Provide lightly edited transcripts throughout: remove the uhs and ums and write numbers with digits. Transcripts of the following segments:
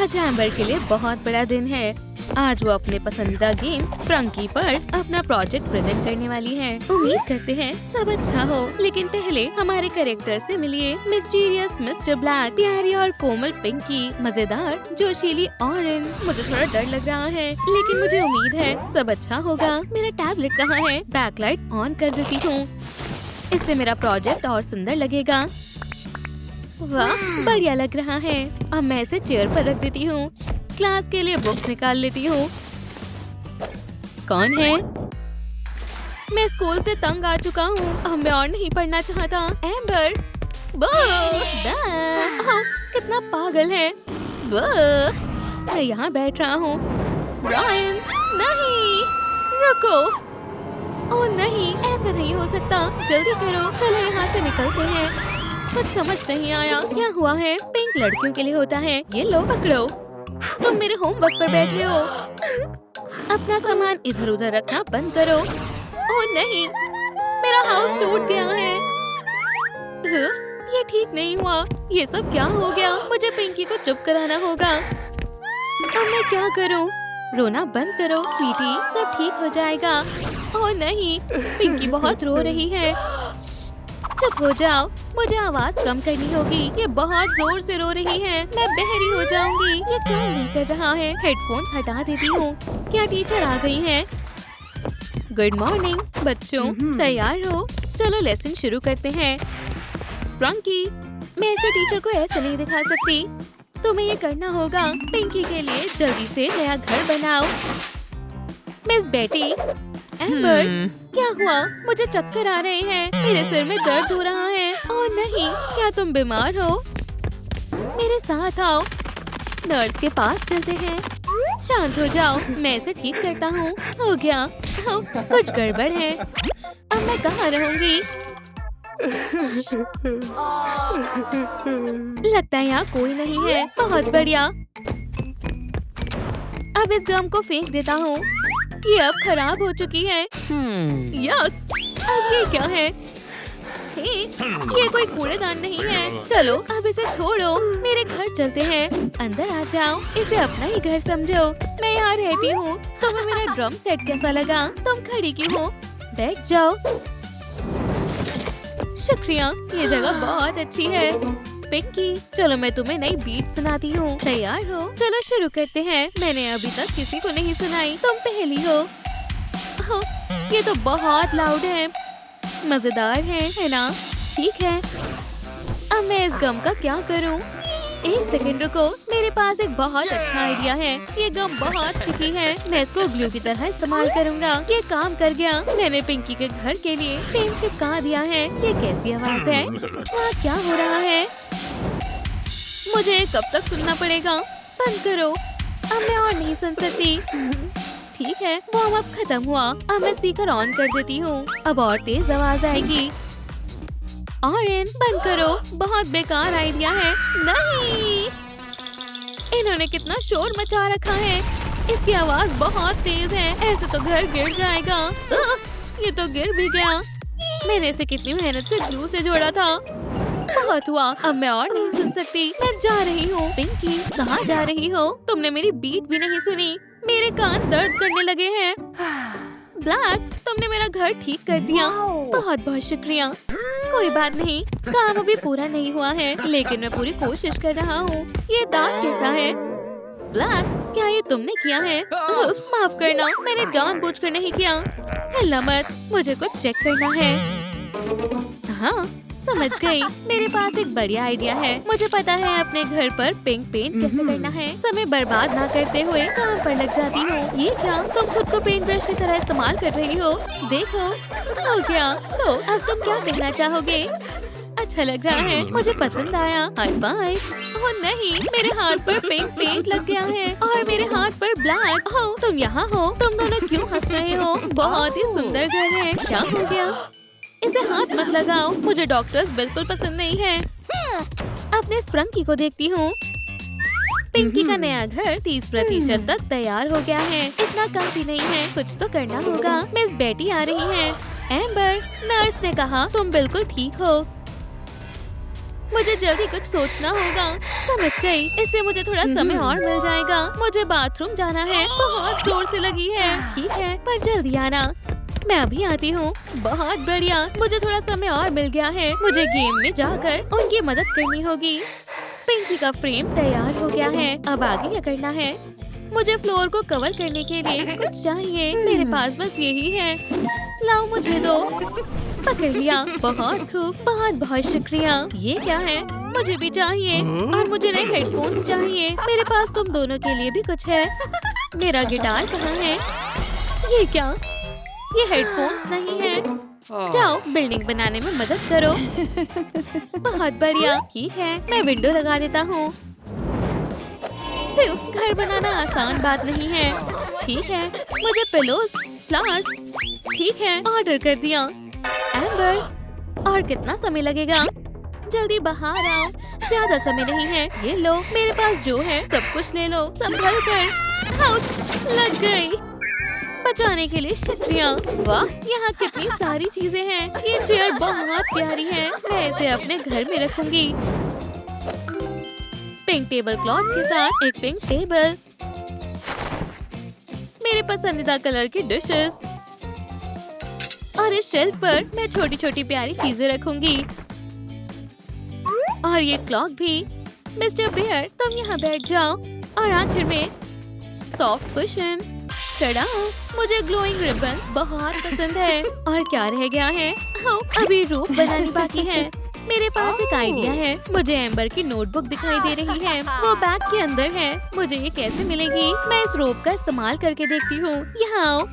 आज एम्बर के लिए बहुत बड़ा दिन है। आज वो अपने पसंदीदा गेम स्प्रंकी पर अपना प्रोजेक्ट प्रेजेंट करने वाली है। उम्मीद करते हैं सब अच्छा हो, लेकिन पहले हमारे कैरेक्टर से मिलिए। मिस्टीरियस मिस्टर ब्लैक, प्यारी और कोमल पिंकी, मजेदार जोशीली ऑरेंज। मुझे थोड़ा डर लग रहा है, लेकिन मुझे उम्मीद है सब अच्छा होगा। मेरा टैबलेट कहाँ है? बैकलाइट ऑन कर देती हूँ, इससे मेरा प्रोजेक्ट और सुंदर लगेगा। वाह, बढ़िया लग रहा है। अब मैं इसे चेयर पर रख देती हूँ। क्लास के लिए बुक्स निकाल लेती हूँ। कौन है? मैं स्कूल से तंग आ चुका हूँ, अब मैं और नहीं पढ़ना चाहता। एम्बर, कितना पागल है। मैं यहाँ बैठ रहा हूँ। ब्रायन, नहीं, रुको। ओह नहीं, ऐसा नहीं हो सकता। जल्दी करो, चलो यहाँ से निकलते हैं। कुछ समझ नहीं आया, क्या हुआ है? पिंक लड़कियों के लिए होता है। ये लो, पकड़ो। तुम मेरे होमवर्क पर बैठे हो। अपना सामान इधर उधर रखना बंद करो। ओह नहीं, मेरा हाउस टूट गया है। ये ठीक नहीं हुआ। ये सब क्या हो गया? मुझे पिंकी को चुप कराना होगा। अब मैं क्या करूं? रोना बंद करो स्वीटी, सब ठीक हो जाएगा। ओह नहीं, पिंकी बहुत रो रही है। चुप हो जाओ, मुझे आवाज कम करनी होगी। ये बहुत जोर से रो रही है, मैं बहरी हो जाऊंगी। ये काम नहीं कर रहा है। हेडफोन्स हटा देती हूँ। क्या टीचर आ गई है? गुड मॉर्निंग बच्चों, तैयार हो? चलो लेसन शुरू करते हैं। स्प्रंकी, मैं ऐसे टीचर को ऐसे नहीं दिखा सकती। तुम्हें ये करना होगा। पिंकी के लिए जल्दी से नया घर बनाओ। मिस बेटी, एम्बर, क्या हुआ? मुझे चक्कर आ रहे हैं, मेरे सिर में दर्द हो रहा है। ओह नहीं, क्या तुम बीमार हो? मेरे साथ आओ, नर्स के पास चलते हैं। शांत हो जाओ, मैं इसे ठीक करता हूँ। हो गया। कुछ गड़बड़ है, अब मैं कहाँ रहूंगी? लगता है यहाँ कोई नहीं है। बहुत बढ़िया, अब इस गम को फेंक देता हूँ। ये अब खराब हो चुकी है। यक, अब ये क्या है? हे, ये कोई कूड़ेदान नहीं है। चलो अब इसे छोड़ो, मेरे घर चलते हैं। अंदर आ जाओ, इसे अपना ही घर समझो। मैं यहाँ रहती हूँ। तुम्हें मेरा ड्रम सेट कैसा लगा? तुम खड़ी क्यों हो? बैठ जाओ। शुक्रिया, ये जगह बहुत अच्छी है। पिंकी, चलो मैं तुम्हें नई बीट सुनाती हूँ। तैयार हो? चलो शुरू करते हैं। मैंने अभी तक किसी को नहीं सुनाई, तुम पहली हो। ये तो बहुत लाउड है। मजेदार है ना? ठीक है, अब मैं इस गम का क्या करूँ? एक सेकंड रुको, मेरे पास एक बहुत अच्छा आइडिया है। ये गम बहुत स्टिकी है, मैं इसको ग्लू की तरह इस्तेमाल करूँगा। ये काम कर गया। मैंने पिंकी के घर के लिए पेन चिपका दिया है। ये कैसी आवाज है? वहाँ क्या हो रहा है? मुझे कब तक सुनना पड़ेगा? बंद करो, अब मैं और नहीं सुन सकती। ठीक है, वो अब खत्म हुआ। अब मैं स्पीकर ऑन कर देती हूँ, अब और तेज आवाज आएगी। ऑरेंज, बंद करो, बहुत बेकार आइडिया है। नहीं, इन्होंने कितना शोर मचा रखा है। इसकी आवाज बहुत तेज है, ऐसे तो घर गिर जाएगा। ये तो गिर भी गया। मैंने इसे कितनी मेहनत से ग्लू से जोड़ा था। बहुत हुआ, अब मैं और नहीं सुन सकती। मैं जा रही हूँ। पिंकी, कहाँ जा रही हो? तुमने मेरी बीट भी नहीं सुनी। मेरे कान दर्द करने लगे हैं। ब्लैक, तुमने मेरा घर ठीक कर दिया। बहुत बहुत शुक्रिया। कोई बात नहीं, काम अभी पूरा नहीं हुआ है, लेकिन मैं पूरी कोशिश कर रहा हूँ। ये दाग कैसा है? ब्लैक, क्या ये तुमने किया है? माफ करना, मैंने जानबूझकर नहीं किया। हिलना मत, मुझे कुछ चेक करना है। हाँ, समझ गई। मेरे पास एक बढ़िया आइडिया है। मुझे पता है अपने घर पर पिंक पेंट कैसे करना है। समय बर्बाद ना करते हुए काम पर लग जाती हूँ। ये क्या, तुम खुद को पेंट ब्रश की तरह इस्तेमाल कर रही हो? देखो, हो गया। तो अब तुम क्या कहना चाहोगे? अच्छा लग रहा है, मुझे पसंद आया। High five. ओह नहीं, मेरे हाथ पर पिंक पेंट लग गया है और मेरे हाथ पर ब्लैक। हो, तुम यहाँ हो? तुम दोनों क्यों हंस रहे हो? बहुत ही सुंदर घर है। क्या हो गया? इसे हाथ मत लगाओ, मुझे डॉक्टर्स बिल्कुल पसंद नहीं है। अपने स्प्रंकी को देखती हूँ। पिंकी का नया घर 30% तक तैयार हो गया है। इतना काफी नहीं है, कुछ तो करना होगा। मिस बेटी आ रही है। एम्बर, नर्स ने कहा तुम बिल्कुल ठीक हो। मुझे जल्दी कुछ सोचना होगा। समझ गई, इससे मुझे थोड़ा समय और मिल जाएगा। मुझे बाथरूम जाना है, बहुत जोर से लगी है। ठीक है, पर जल्दी आना। मैं अभी आती हूँ। बहुत बढ़िया, मुझे थोड़ा समय और मिल गया है। मुझे गेम में जाकर उनकी मदद करनी होगी। पिंकी का फ्रेम तैयार हो गया है। अब आगे क्या करना है? मुझे फ्लोर को कवर करने के लिए कुछ चाहिए। मेरे पास बस यही है। लाओ, मुझे दो। पकड़ लिया। बहुत खूब, बहुत बहुत शुक्रिया। ये क्या है? मुझे भी चाहिए और मुझे नए हेडफोन्स चाहिए। मेरे पास तुम दोनों के लिए भी कुछ है। मेरा गिटार कहाँ है? ये क्या? ये हेडफोन्स नहीं है। जाओ, बिल्डिंग बनाने में मदद करो। बहुत बढ़िया। ठीक है, मैं विंडो लगा देता हूँ। घर बनाना आसान बात नहीं है। ठीक है, मुझे पिलोस, फ्लावर्स। ठीक है, ऑर्डर कर दिया। एम्बर, और कितना समय लगेगा? जल्दी बाहर आओ, ज्यादा समय नहीं है। ये लो, मेरे पास जो है सब कुछ ले लो। संभल कर। आउच, लग गई। बचाने के लिए शुक्रिया। वाह, यहाँ कितनी सारी चीजें हैं। ये चेयर बहुत प्यारी है। मैं इसे अपने घर में रखूंगी। पिंक टेबल क्लॉथ के साथ एक पिंक टेबल। मेरे पसंदीदा कलर की डिशेस। और इस शेल्फ पर मैं छोटी छोटी प्यारी चीजें रखूंगी। और ये क्लॉक भी। मिस्टर बेयर, तुम यहाँ बैठ जाओ। और आखिर में सॉफ्ट कुशन। चढ़ाओ। मुझे ग्लोइंग रिबन बहुत पसंद है। और क्या रह गया है? अभी रूफ बनानी बाकी है। मेरे पास एक आइडिया है। मुझे एम्बर की नोटबुक दिखाई दे रही है। वो बैग के अंदर है। मुझे ये कैसे मिलेगी? मैं इस रोप का इस्तेमाल करके देखती हूँ। यहाँ आओ।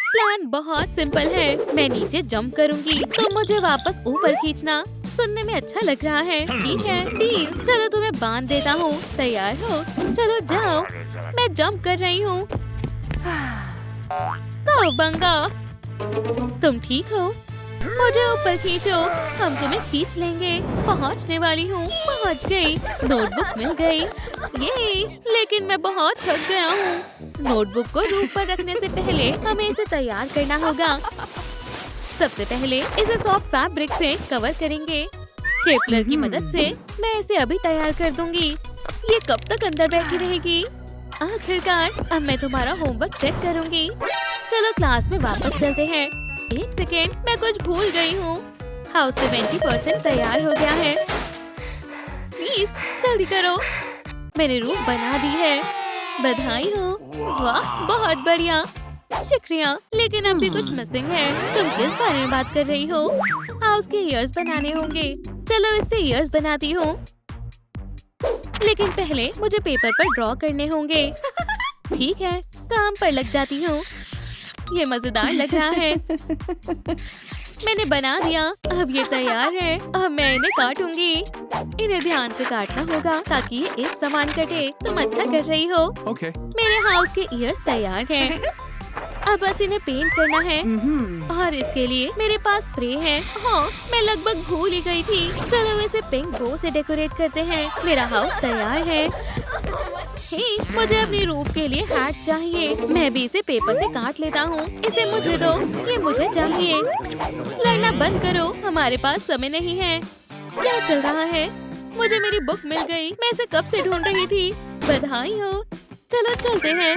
प्लान बहुत सिंपल है। मैं नीचे जंप करूँगी, तो मुझे वापस ऊपर खींचना। सुनने में अच्छा लग रहा है। ठीक है, डील। चलो, तुम्हें बांध देता हूँ। तैयार हो? चलो जाओ। मैं जंप कर रही हूँ। बंगा, तुम ठीक हो? मुझे ऊपर खींचो, हम तुम्हें खींच लेंगे। पहुंचने वाली हूँ। पहुंच गई। नोटबुक मिल गई। ये, लेकिन मैं बहुत थक गया हूँ। नोटबुक को रूफ पर रखने से पहले हमें इसे तैयार करना होगा। सबसे पहले इसे सॉफ्ट फैब्रिक से कवर करेंगे। स्टेपलर की मदद से मैं इसे अभी तैयार कर दूंगी। ये कब तक अंदर बैठी रहेगी? आखिरकार, अब मैं तुम्हारा होमवर्क चेक करूंगी। चलो, क्लास में वापस चलते हैं। एक सेकेंड, मैं कुछ भूल गई हूँ। हाउस 70% तैयार हो गया है। प्लीज जल्दी करो। मैंने रूम बना दी है। बधाई हो। वाह, बहुत बढ़िया। शुक्रिया, लेकिन अब भी कुछ मिसिंग है। तुम किस बारे में बात कर रही हो? हाउस के ईयर्स बनाने होंगे। चलो, इससे ईयर्स बनाती हूँ। लेकिन पहले मुझे पेपर पर ड्रॉ करने होंगे। ठीक है, काम पर लग जाती हूँ। ये मजेदार लग रहा है। मैंने बना दिया। अब ये तैयार है। अब मैं इन्हें काटूंगी। इन्हें ध्यान से काटना होगा ताकि ये एक समान कटे। तुम अच्छा कर रही हो। मेरे हाउस के ईयर्स तैयार हैं। अब बस इन्हें पेंट करना है। और इसके लिए मेरे पास स्प्रे है। हाँ, मैं लगभग भूल ही गई थी। चलो, इसे पिंक बो से डेकोरेट करते हैं। मेरा हाउस तैयार है। मुझे अपनी रूफ के लिए हैट चाहिए। मैं भी इसे पेपर से काट लेता हूँ। इसे मुझे दो। ये मुझे चाहिए। लड़ना बंद करो, हमारे पास समय नहीं है। क्या चल रहा है? मुझे मेरी बुक मिल गई। मैं इसे कब से ढूंढ रही थी। बधाई हो। चलो चलते हैं।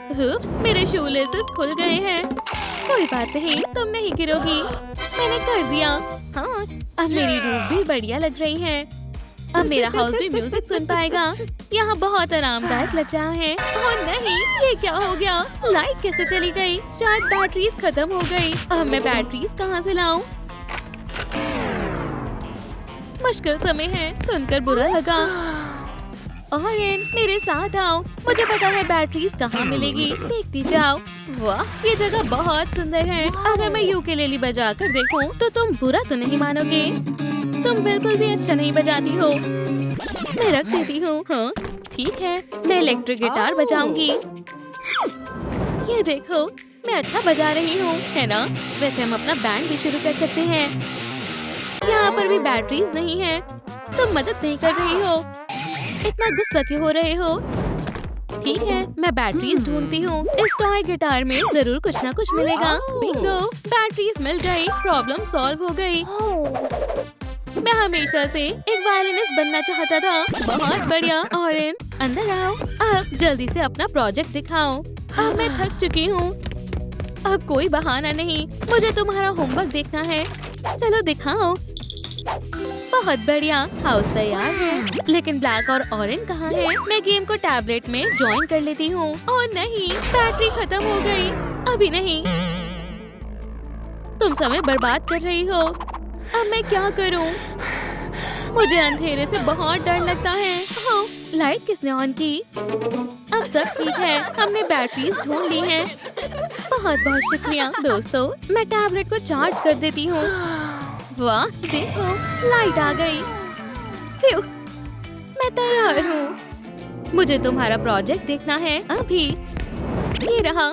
हुप्स, मेरे शू लेसेस खुल गए हैं। कोई बात नहीं, तुम नहीं गिरोगी। मैंने कर दिया। हाँ, अब मेरी रूफ भी बढ़िया लग रही है। अब मेरा हाउस भी म्यूजिक सुन पाएगा। यहाँ बहुत आरामदायक लग रहा है। ओह नहीं, ये क्या हो गया? लाइट कैसे चली गई? शायद बैटरीज खत्म हो गई। अब मैं बैटरीज कहाँ से लाऊं? मुश्किल समय है। सुनकर बुरा लगा। ओरेन, मेरे साथ आओ। मुझे पता है बैटरीज कहाँ मिलेगी। देखती जाओ। वाह, ये जगह बहुत सुंदर है। अगर मैं यूकेलेली बजाकर देखूं, तो तुम बुरा तो नहीं मानोगे। तुम बिल्कुल भी अच्छा नहीं बजाती हो। मैं रख देती हूँ। हाँ, ठीक है, मैं इलेक्ट्रिक गिटार बजाऊंगी। ये देखो, मैं अच्छा बजा रही हूँ, है ना? वैसे हम अपना बैंड भी शुरू कर सकते हैं। यहाँ पर भी बैटरीज नहीं है। तुम मदद नहीं कर रही हो। इतना गुस्सा क्यों हो रहे हो? ठीक है, मैं बैटरीज ढूंढती हूँ। इस टॉय गिटार में जरूर कुछ ना कुछ मिलेगा। बिंगो, बैटरीज मिल गई। प्रॉब्लम सॉल्व हो गई। मैं हमेशा से एक वायलिनिस्ट बनना चाहता था। बहुत बढ़िया ऑरेन, अंदर आओ। अब जल्दी से अपना प्रोजेक्ट दिखाओ। अब मैं थक चुकी हूँ। अब कोई बहाना नहीं, मुझे तुम्हारा होमवर्क देखना है। चलो दिखाओ। बहुत बढ़िया, हाउस तैयार है। लेकिन ब्लैक और ऑरेंज कहाँ है? मैं गेम को टैबलेट में ज्वाइन कर लेती हूँ। ओह नहीं, बैटरी खत्म हो गई। अभी नहीं। तुम समय बर्बाद कर रही हो। अब मैं क्या करूँ? मुझे अंधेरे से बहुत डर लगता है। ओह, लाइट किसने ऑन की? अब सब ठीक है, हमने बैटरीज ढूंढ ली हैं। बहुत बहुत शुक्रिया दोस्तों। मैं टैबलेट को चार्ज कर देती हूँ। वाह देखो, लाइट आ गई। फ्यू, मैं तैयार हूँ। मुझे तुम्हारा प्रोजेक्ट देखना है अभी। ये रहा।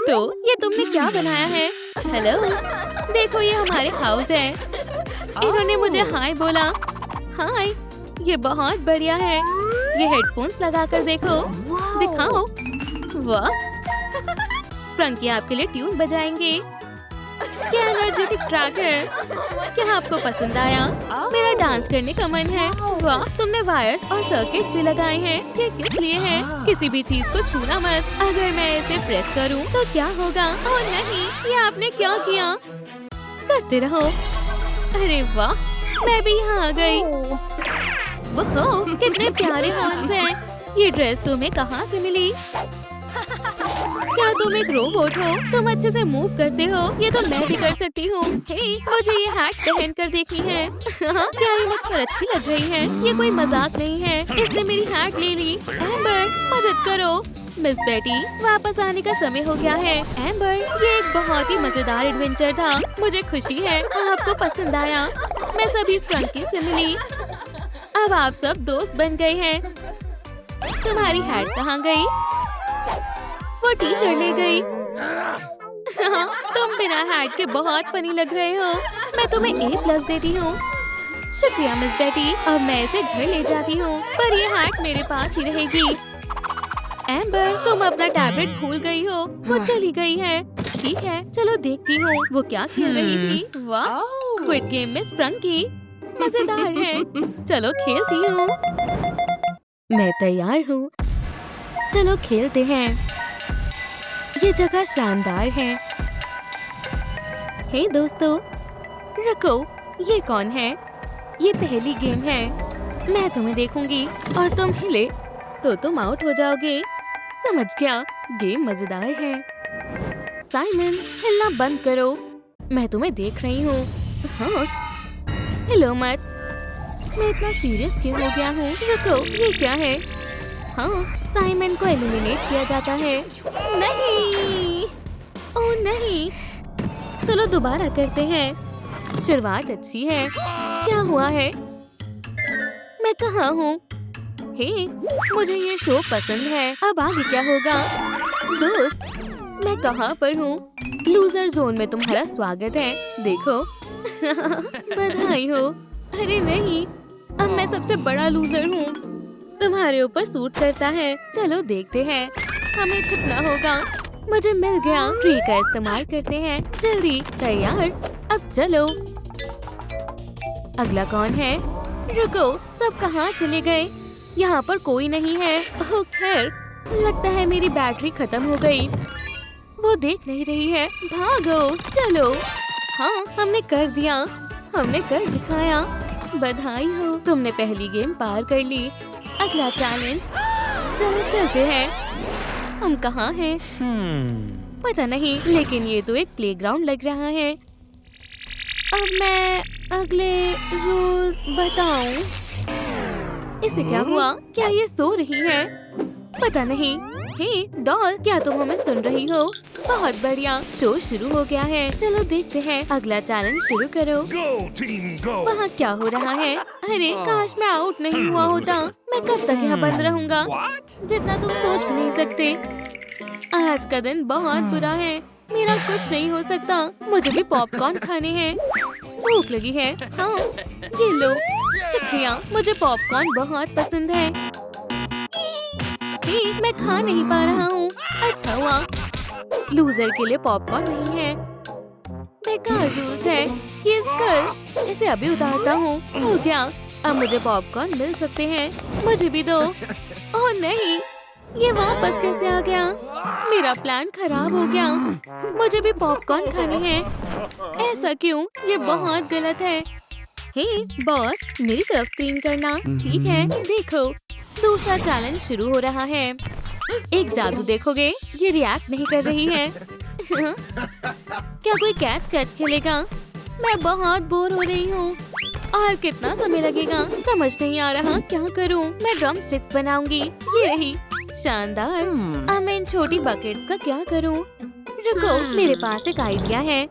तो ये तुमने क्या बनाया है? हेलो, देखो ये हमारे हाउस है। इन्होंने मुझे हाय बोला। हाय, ये बहुत बढ़िया है। ये हेडफोन्स लगाकर देखो। दिखाओ। वाह, फ्रंकी आपके लिए ट्यून बजाएंगे। क्या एनर्जेटिक ट्रैक है। क्या आपको पसंद आया? मेरा डांस करने का मन है। वाह, तुमने वायर्स और सर्किट्स भी लगाए हैं। ये किस लिए है? किसी भी चीज को छूना मत। अगर मैं इसे प्रेस करूं तो क्या होगा? ओह नहीं, ये आपने क्या किया? करते रहो। अरे वाह, मैं भी यहाँ आ गई। वो कितने प्यारे हैंड्स हैं। ये ड्रेस तुम्हें कहाँ से मिली? क्या तुम एक रोबोट हो? तुम अच्छे से मूव करते हो। ये तो मैं भी कर सकती हूँ। हे, मुझे ये हैट पहन कर देखनी है। क्या ये मुझ पर अच्छी लग रही है? ये कोई मजाक नहीं है। इसने मेरी हैट ले ली। एम्बर, मदद करो। मिस बेटी, वापस आने का समय हो गया है। एम्बर, ये एक बहुत ही मजेदार एडवेंचर था। मुझे खुशी है आपको पसंद आया। मैं सभी फ्रंकी से मिली। अब आप सब दोस्त बन गए हैं। तुम्हारी हैट कहाँ गई? वो टीचर ले गई। तुम बिना हैट के बहुत फनी लग रहे हो। मैं तुम्हें A+ देती हूँ। शुक्रिया मिस बेटी। अब मैं इसे घर ले जाती हूँ, पर ये हैट मेरे पास ही रहेगी। एम्बर, तुम अपना टैबलेट भूल गई हो। वो चली गई है। ठीक है, चलो देखती हूँ वो क्या खेल रही थी। वाह, स्क्विड गेम में स्प्रंकी मजेदार है। चलो खेलती हूँ। मैं तैयार हूँ। चलो खेलते हैं। ये जगह शानदार है। हे दोस्तों, रुको, ये कौन है? ये पहली गेम है। मैं तुम्हें देखूंगी और तुम हिले तो तुम आउट हो जाओगे। समझ गया, गेम मजेदार है। साइमन, हिलना बंद करो। मैं तुम्हें देख रही हूँ। हाँ, हिलो मत। मैं इतना सीरियस क्यों हो गया हूँ? रुको, ये क्या है? हाँ, साइमन को एलिमिनेट किया जाता है। नहीं, ओह नहीं। चलो दोबारा करते हैं। शुरुआत अच्छी है। क्या हुआ है? मैं कहाँ हूँ? हे, मुझे ये शो पसंद है। अब आगे क्या होगा? दोस्त, मैं कहाँ पर हूँ? लूजर जोन में तुम्हारा स्वागत है। देखो। बधाई हो। अरे नहीं, अब मैं सबसे बड़ा लूजर हूँ। तुम्हारे ऊपर सूट करता है। चलो देखते हैं। हमें छिपना होगा। मुझे मिल गया। ट्री का इस्तेमाल करते हैं। जल्दी तैयार। अब चलो। अगला कौन है? रुको, सब कहाँ चले गए? यहाँ पर कोई नहीं है। ओह खैर, लगता है मेरी बैटरी खत्म हो गई। वो देख नहीं रही है। भागो, चलो। हाँ, हमने कर दिया। हमने कर दिखाया। बधाई हो, तुमने पहली गेम पार कर ली। अगला चैलेंज। चलो चलते हैं। हम कहाँ हैं? पता नहीं, लेकिन ये तो एक प्लेग्राउंड लग रहा है। अब मैं अगले रूल्स बताऊं? इसे क्या हुआ? क्या ये सो रही है? पता नहीं। हे डॉल, क्या तुम हमें सुन रही हो? बहुत बढ़िया, शो शुरू हो गया है। चलो देखते हैं। अगला चैलेंज शुरू करो। वहाँ क्या हो रहा है? अरे काश मैं आउट नहीं हुआ होता। मैं कब तक यहाँ बंद रहूंगा? जितना तुम सोच नहीं सकते। आज का दिन बहुत बुरा है। मेरा कुछ नहीं हो सकता। मुझे भी पॉपकॉर्न खाने हैं। भूख लगी है। हाँ, ये लो। शुक्रिया, मुझे पॉपकॉर्न बहुत पसंद है। मैं खा नहीं पा रहा हूँ। अच्छा हुआ, लूजर के लिए पॉपकॉर्न नहीं है। बेकार रूल्स है। किस कर इसे अभी उतारता हूँ। हो गया, अब मुझे पॉपकॉर्न मिल सकते हैं। मुझे भी दो। ओह नहीं, ये वापस कैसे आ गया? मेरा प्लान खराब हो गया। मुझे भी पॉपकॉर्न खाने हैं। ऐसा क्यों? ये बहुत गलत है। हे बॉस, मेरी तरफ स्क्रीन करना। ठीक है, देखो दूसरा चैलेंज शुरू हो रहा है। एक जादू देखोगे? ये रिएक्ट नहीं कर रही है। क्या कोई कैच कैच खेलेगा? मैं बहुत बोर हो रही हूँ। और कितना समय लगेगा समझ नहीं आ रहा। क्या करूँ? मैं ड्रम स्टिक्स बनाऊंगी। ये रही, शानदार। अब मैं इन छोटी बकेट्स का क्या करूँ? रुको, मेरे पास एक आइडिया है।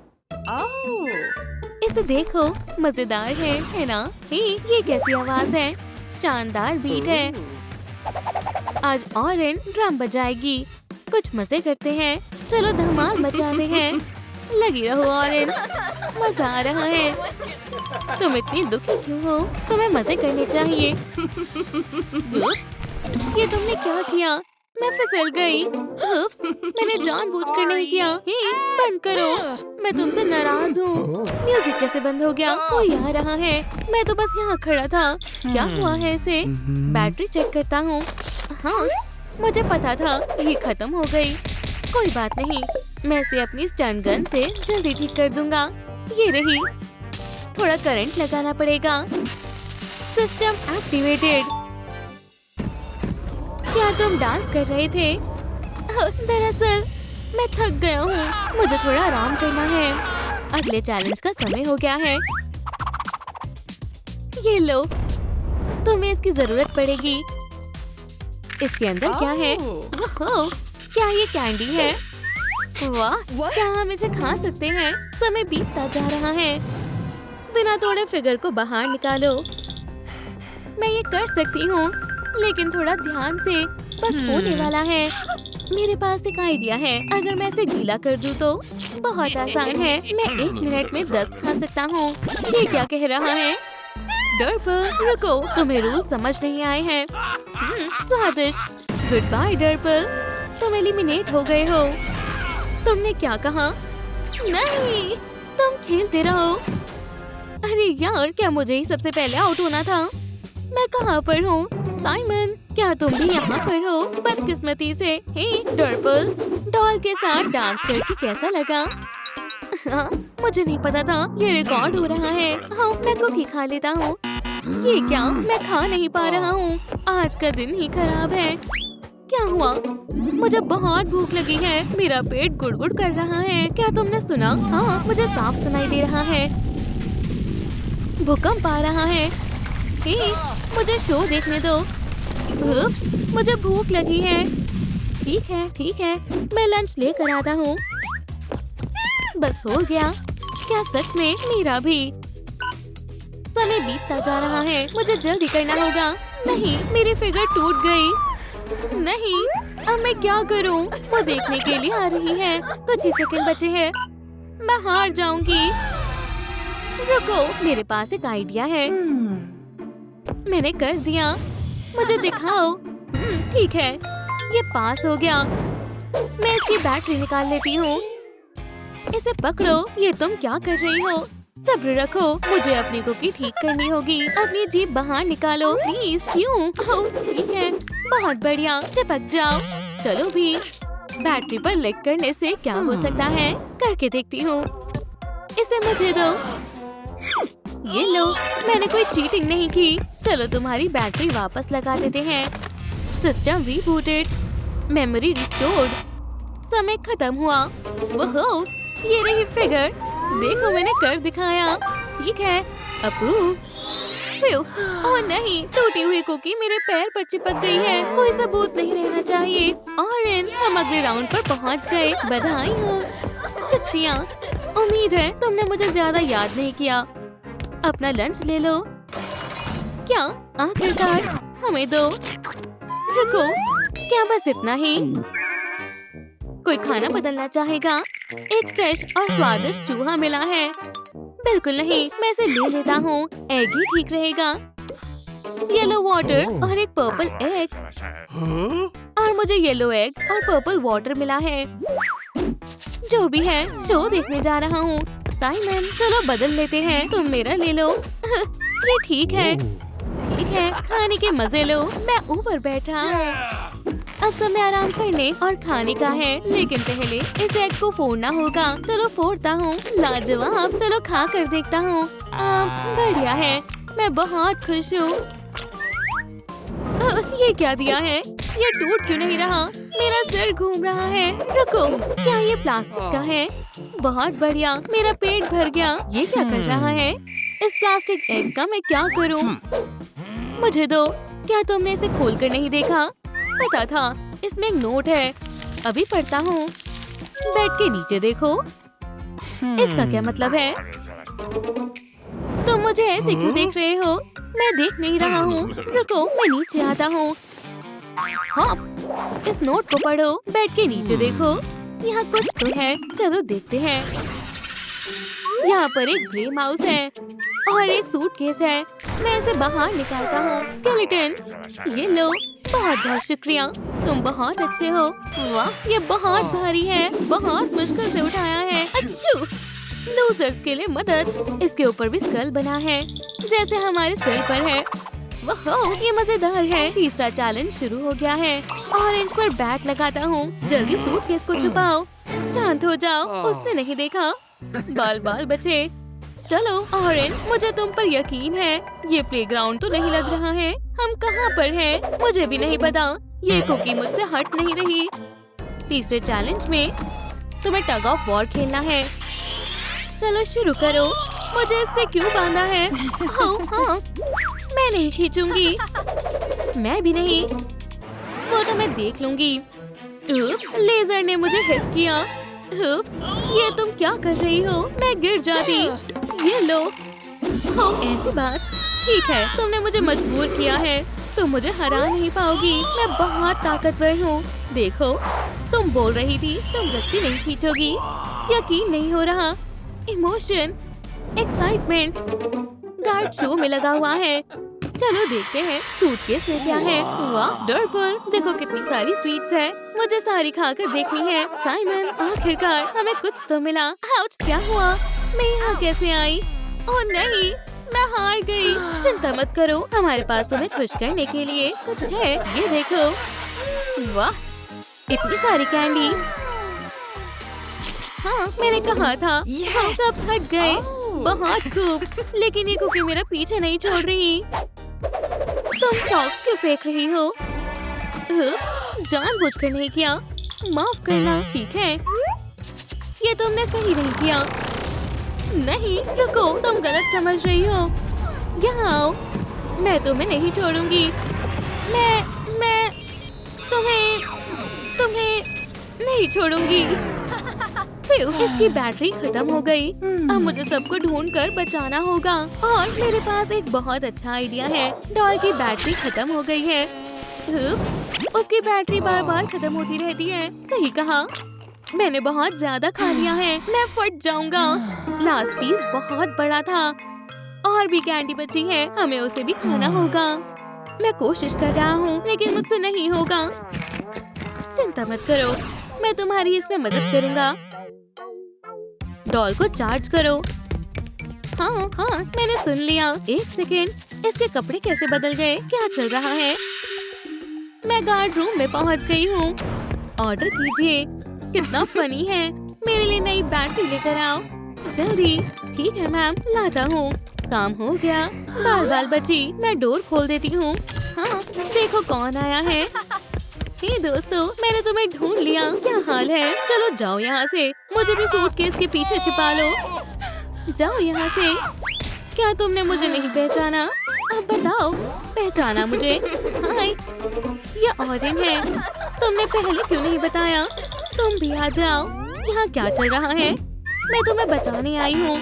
इसे देखो, मजेदार है ना? हे, ये कैसी आवाज है? शानदार बीट है। आज ऑरेन ड्रम बजाएगी। कुछ मजे करते हैं। चलो धमाल मचाते हैं। लगी रहो ऑरेन, मजा आ रहा है। तुम इतनी दुखी क्यों हो? तुम्हें मजे करने चाहिए। ये तुमने क्या किया? मैं फिसल गई। उप्स, मैंने जानबूझकर नहीं किया। हे, बंद करो, मैं तुमसे नाराज हूँ। म्यूजिक कैसे बंद हो गया? कोई आ रहा है। मैं तो बस यहाँ खड़ा था। क्या हुआ है इसे? बैटरी चेक करता हूँ। हाँ, मुझे पता था ये खत्म हो गई। कोई बात नहीं, मैं इसे अपनी स्टन गन से जल्दी ठीक कर दूंगा। ये रही, थोड़ा करंट लगाना पड़ेगा। System activated. क्या तुम डांस कर रहे थे? दरअसल मैं थक गया हूँ। मुझे थोड़ा आराम करना है। अगले चैलेंज का समय हो गया है। ये लो, तुम्हें इसकी जरूरत पड़ेगी। इसके अंदर क्या है? ओह, क्या ये कैंडी है? वाह, क्या हम इसे खा सकते हैं? समय बीतता जा रहा है। बिना तोड़े फिगर को बाहर निकालो। मैं ये कर सकती हूँ, लेकिन थोड़ा ध्यान से। बस होने वाला है। मेरे पास एक आइडिया है। अगर मैं इसे गीला कर दूँ तो? बहुत आसान है। मैं 1 मिनट में 10 खा सकता हूँ। ये क्या कह रहा है? डर्पल, रुको, तुम्हें रूल समझ नहीं आए हैं। स्वादिष्ट। गुड बाय डर्पल, तुम एलिमिनेट हो गए हो। तुमने क्या कहा? नहीं, तुम खेलते रहो। अरे यार, क्या मुझे ही सबसे पहले आउट होना था? मैं कहाँ पर हूँ? साइमन, क्या तुम भी यहाँ पर हो? बदकिस्मती से। हे डर्पल, डॉल के साथ डांस करके कैसा लगा? हाँ, मुझे नहीं पता था ये रिकॉर्ड हो रहा है। हाँ, मैं कुकी खा लेता हूँ। ये क्या? मैं खा नहीं पा रहा हूँ। आज का दिन ही खराब है। क्या हुआ? मुझे बहुत भूख लगी है। मेरा पेट गुड़गुड़ कर रहा है। क्या तुमने सुना? हाँ, मुझे साफ सुनाई दे रहा है। भूकंप आ रहा है। हे, मुझे शो देखने दो। उप्स, मुझे भूख लगी है। ठीक है, मैं लंच लेकर आता हूँ। बस हो गया। क्या सच में? मेरा भी। समय बीतता जा रहा है। मुझे जल्दी करना होगा। नहीं, मेरी फिगर टूट गई। नहीं, अब मैं क्या करूँ? वो देखने के लिए आ रही है। कुछ ही सेकंड बचे हैं। मैं हार जाऊंगी। रुको, मेरे पास एक आइडिया है। मैंने कर दिया। मुझे दिखाओ। ठीक है, ये पास हो गया। मैं इसकी बैटरी निकाल लेती हूँ। इसे पकड़ो। ये तुम क्या कर रही हो? सब्र रखो, मुझे अपनी कुकी ठीक करनी होगी। अपनी जीभ बाहर निकालो प्लीज। क्यों? ओह, ठीक है, बहुत बढ़िया। चिपक जाओ। चलो भी। बैटरी पर लिक करने से क्या हो सकता है? करके देखती हूँ। इसे मुझे दो। ये लो, मैंने कोई चीटिंग नहीं की। चलो तुम्हारी बैटरी वापस लगा देते हैं। System rebooted, memory restored. समय खत्म हुआ। ओह, ये रही फिगर। देखो, मैंने कर दिखाया। ठीक है, अप्रूव। ओह नहीं, टूटी हुई कुकी मेरे पैर पर चिपक गई है। कोई सबूत नहीं रहना चाहिए। ऑरेन, हम अगले राउंड पर पहुंच गए। बधाई हो। शुक्रिया। उम्मीद है तुमने मुझे ज्यादा याद नहीं किया। अपना लंच ले लो। क्या? आखिरकार हमें दो। रुको, क्या बस इतना ही? कोई खाना बदलना चाहेगा? एक फ्रेश और स्वादिष्ट चूहा मिला है। बिल्कुल नहीं, मैं इसे ले लेता हूँ। एग ही ठीक रहेगा। येलो वाटर और एक पर्पल एग। और मुझे येलो एग और पर्पल वाटर मिला है। जो भी है, शो देखने जा रहा हूँ। साइमन चलो बदल लेते हैं, तुम मेरा ले लो। ये ठीक है, ठीक है, खाने के मजे लो। मैं ऊपर बैठ रहा हूँ, अब समय आराम करने और खाने का है, लेकिन पहले इस एग को फोड़ना होगा। चलो फोड़ता हूँ। लाजवाब, चलो खा कर देखता हूँ। बढ़िया है, मैं बहुत खुश हूँ। ये क्या दिया है? ये टूट क्यों नहीं रहा? मेरा सिर घूम रहा है। रुको, क्या ये प्लास्टिक का है? बहुत बढ़िया, मेरा पेट भर गया। ये क्या कर रहा है? इस प्लास्टिक एग का मैं क्या करूँ? मुझे दो। क्या तुमने इसे खोल कर नहीं देखा? पता था, इसमें एक नोट है, अभी पढ़ता हूँ। बेड के नीचे देखो। इसका क्या मतलब है? तुम मुझे ऐसे क्यों देख रहे हो? मैं देख नहीं रहा हूँ। रुको, मैं नीचे आता हूँ। हाँ, इस नोट को पढ़ो। बेड के नीचे देखो, यहाँ कुछ तो है। चलो देखते हैं। यहाँ पर एक ग्रे माउस है और एक सूटकेस है। मैं इसे बाहर निकालता हूँ। स्केलेटन, ये लो। बहुत बहुत शुक्रिया, तुम बहुत अच्छे हो। वाह, ये बहुत भारी है, बहुत मुश्किल से उठाया है। अच्छू, लूजर्स के लिए मदद। इसके ऊपर भी स्कल बना है, जैसे हमारे सिर पर है। वाह, ये मजेदार है। तीसरा चैलेंज शुरू हो गया है। ऑरेंज पर बैट लगाता हूँ। जल्दी सूटकेस को छुपाओ। शांत हो जाओ, उसने नहीं देखा। बाल बाल बचे। चलो ऑरेंज, मुझे तुम पर यकीन है। ये प्लेग्राउंड तो नहीं लग रहा है। हम कहाँ पर हैं? मुझे भी नहीं पता। ये कुकी मुझसे हट नहीं रही। तीसरे चैलेंज में तुम्हें टग ऑफ वॉर खेलना है। चलो शुरू करो। मुझे इससे क्यों बांधा है? हाँ, मैं नहीं खींचूंगी। मैं भी नहीं, वो तो मैं देख लूंगी। लेजर ने मुझे हिट किया। ये तुम क्या कर रही हो? मैं गिर जाती। ये लो। ऐसी बात? ठीक है, तुमने मुझे मजबूर किया है। तुम मुझे हरा नहीं पाओगी। मैं बहुत ताकतवर हूँ। देखो, तुम बोल रही थी तुम रस्सी नहीं खींचोगी। यकीन नहीं हो रहा। इमोशन, एक्साइटमेंट, गार्ड शो में लगा हुआ है। चलो देखते हैं सूटकेस में क्या है। वाह, डरपोल, देखो कितनी सारी स्वीट्स है। मुझे सारी खाकर देखनी है। साइमन, आखिरकार हमें कुछ तो मिला। आउच, क्या हुआ? मैं यहाँ कैसे आई? ओह नहीं, मैं हार गई। चिंता मत करो, हमारे पास तुम्हें खुश करने के लिए कुछ है। ये देखो। वाह, इतनी सारी कैंडी। हाँ, मैंने कहा था। हम सब थक गए। बहुत खूब, लेकिन ये कुकी मेरा पीछे नहीं छोड़ रही। तुम सॉक्स क्यों फेंक रही हो? जानबूझकर नहीं किया, माफ करना। ठीक है, ये तुमने सही नहीं किया। नहीं, रुको, तुम गलत समझ रही हो। यहाँ आओ, मैं तुम्हें नहीं छोड़ूंगी। मैं तुम्हें नहीं छोड़ूंगी। इसकी बैटरी खत्म हो गई। अब मुझे सबको ढूंढकर बचाना होगा। और मेरे पास एक बहुत अच्छा आइडिया है। डॉल की बैटरी खत्म हो गई है। उसकी बैटरी बार बार खत्म होती रहती है। सही कहा, मैंने बहुत ज्यादा खा लिया है। मैं फट जाऊंगा। लास्ट पीस बहुत बड़ा था। और भी कैंडी बची है, हमें उसे भी खाना होगा। मैं कोशिश कर रहा हूँ, लेकिन मुझसे नहीं होगा। चिंता मत करो, मैं तुम्हारी इसमें मदद करूँगा। डॉल को चार्ज करो। हाँ, मैंने सुन लिया। एक सेकेंड, इसके कपड़े कैसे बदल गए? क्या चल रहा है? मैं गार्ड रूम में पहुंच गई हूँ। ऑर्डर कीजिए। कितना फनी है। मेरे लिए नई बैटरी लेकर आओ जल्दी। ठीक है मैम, लाता हूँ। काम हो गया। बाल बाल बची। मैं डोर खोल देती हूँ। हाँ, देखो कौन आया है। हे दोस्तों, मैंने तुम्हें ढूंढ लिया। क्या हाल है? चलो जाओ यहाँ से। मुझे भी सूटकेस के पीछे छिपा लो। जाओ यहाँ से। क्या तुमने मुझे नहीं पहचाना? अब बताओ, पहचाना मुझे? हाय, ये ऑरेंज है। तुमने पहले क्यों नहीं बताया? तुम भी आ जाओ। यहाँ क्या चल रहा है? मैं तुम्हें बचाने आई हूँ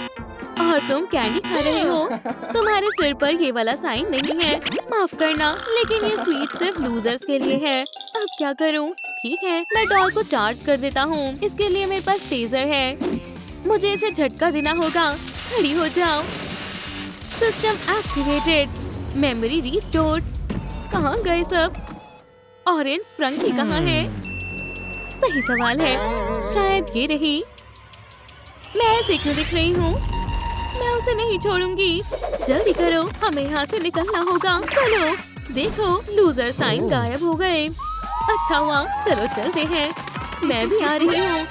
और तुम कैंडी खा रहे हो। तुम्हारे सिर पर ये वाला साइन नहीं है। माफ करना, लेकिन ये स्वीट सिर्फ लूजर्स के लिए है। अब क्या करूं? ठीक है, मैं डॉल को चार्ज कर देता हूँ। इसके लिए मेरे पास टेजर है। मुझे इसे झटका देना होगा। खड़ी हो जाओ। System activated. Memory restored. कहाँ गए सब? ऑरेंज स्प्रंकी कहाँ है? सही सवाल है। शायद ये रही। मैं ऐसे क्यों दिख रही हूँ? मैं उसे नहीं छोड़ूंगी। जल्दी करो, हमें यहाँ से निकलना होगा। चलो देखो, लूजर साइन गायब हो गए। अच्छा हुआ, चलो चलते हैं। मैं भी आ रही हूँ।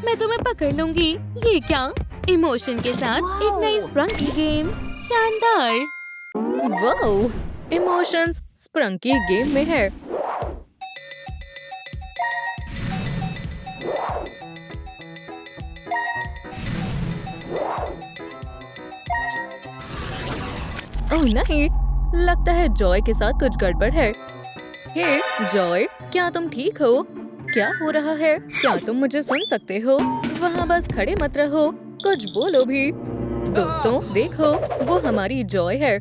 मैं तुम्हें पकड़ लूंगी। ये क्या? इमोशन के साथ एक नई स्प्रंकी गेम। शानदार। वाओ, इमोशंस स्प्रंकी गेम में है। ओह नहीं, लगता है जॉय के साथ कुछ गड़बड़ है। हे जॉय, क्या तुम ठीक हो? क्या हो रहा है? क्या तुम मुझे सुन सकते हो? वहाँ बस खड़े मत रहो, कुछ बोलो भी। दोस्तों देखो, वो हमारी जॉय है।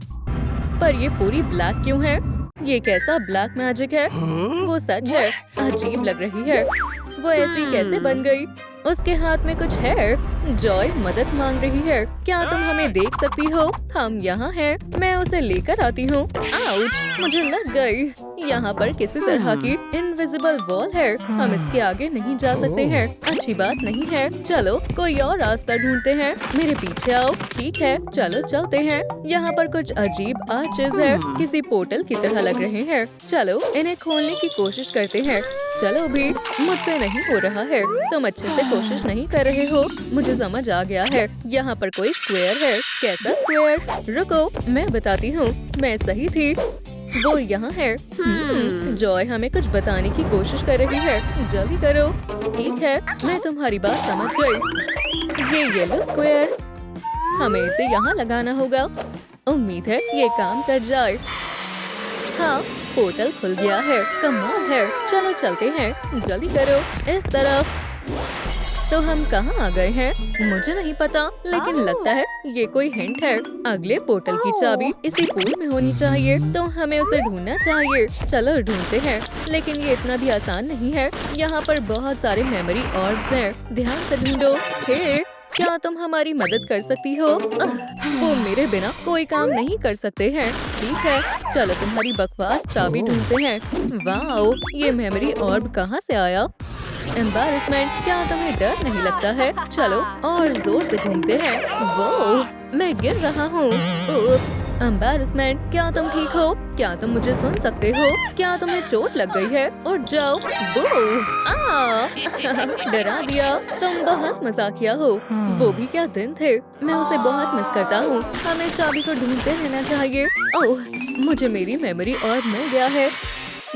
पर ये पूरी ब्लैक क्यों है? ये कैसा ब्लैक मैजिक है? वो सच है, अजीब लग रही है। वो ऐसी कैसे बन गई? उसके हाथ में कुछ है। जॉय मदद मांग रही है। क्या तुम हमें देख सकती हो? हम यहाँ हैं। मैं उसे लेकर आती हूँ। आउच, मुझे लग गई। यहाँ पर किसी तरह की इनविजिबल वॉल है। हम इसके आगे नहीं जा सकते हैं। अच्छी बात नहीं है। चलो कोई और रास्ता ढूंढते हैं। मेरे पीछे आओ। ठीक है, चलो चलते हैं। यहाँ पर कुछ अजीब आर्चेस है, किसी पोर्टल की तरह लग रहे हैं। चलो इन्हें खोलने की कोशिश करते हैं। चलो भी, मुझसे नहीं हो रहा है। तुम अच्छे से कोशिश नहीं कर रहे हो। मुझे समझ आ गया है। यहाँ पर कोई स्क्वायर है। कैसा स्क्वायर? रुको, मैं बताती हूँ। मैं सही थी, वो यहाँ है। जॉय हमें कुछ बताने की कोशिश कर रही है। जल्दी करो। ठीक है, मैं तुम्हारी बात समझ गई। ये येलो स्क्वायर, हमें इसे यहाँ लगाना होगा। उम्मीद है ये काम कर जाए। हाँ, पोर्टल खुल गया है। कमाल है। चलो चलते हैं। जल्दी करो, इस तरफ। तो हम कहाँ आ गए हैं? मुझे नहीं पता, लेकिन लगता है ये कोई हिंट है। अगले पोर्टल की चाबी इसी पूल में होनी चाहिए, तो हमें उसे ढूंढना चाहिए। चलो ढूंढते हैं, लेकिन ये इतना भी आसान नहीं है। यहाँ पर बहुत सारे मेमोरी ऑर्ब्स हैं। ध्यान से ढूंढो। हे, क्या तुम हमारी मदद कर सकती हो? वो मेरे बिना कोई काम नहीं कर सकते हैं। ठीक है, चलो तुम्हारी बकवास चाबी ढूंढते हैं। वाओ, ये मेमोरी ऑर्ब कहाँ से आया? एम्बैरेसमेंट, क्या तुम्हें डर नहीं लगता है? चलो और जोर से घूमते हैं। वो, मैं गिर रहा हूँ। एम्बैरेसमेंट, क्या तुम ठीक हो? क्या तुम मुझे सुन सकते हो? क्या तुम्हें चोट लग गई है? उठ जाओ। डरा दिया। तुम बहुत मजाकिया हो। वो भी क्या दिन थे। मैं उसे बहुत मिस करता हूँ। हमें चाबी को ढूंढते रहना चाहिए। ओह, मुझे मेरी मेमोरी और मिल गया है।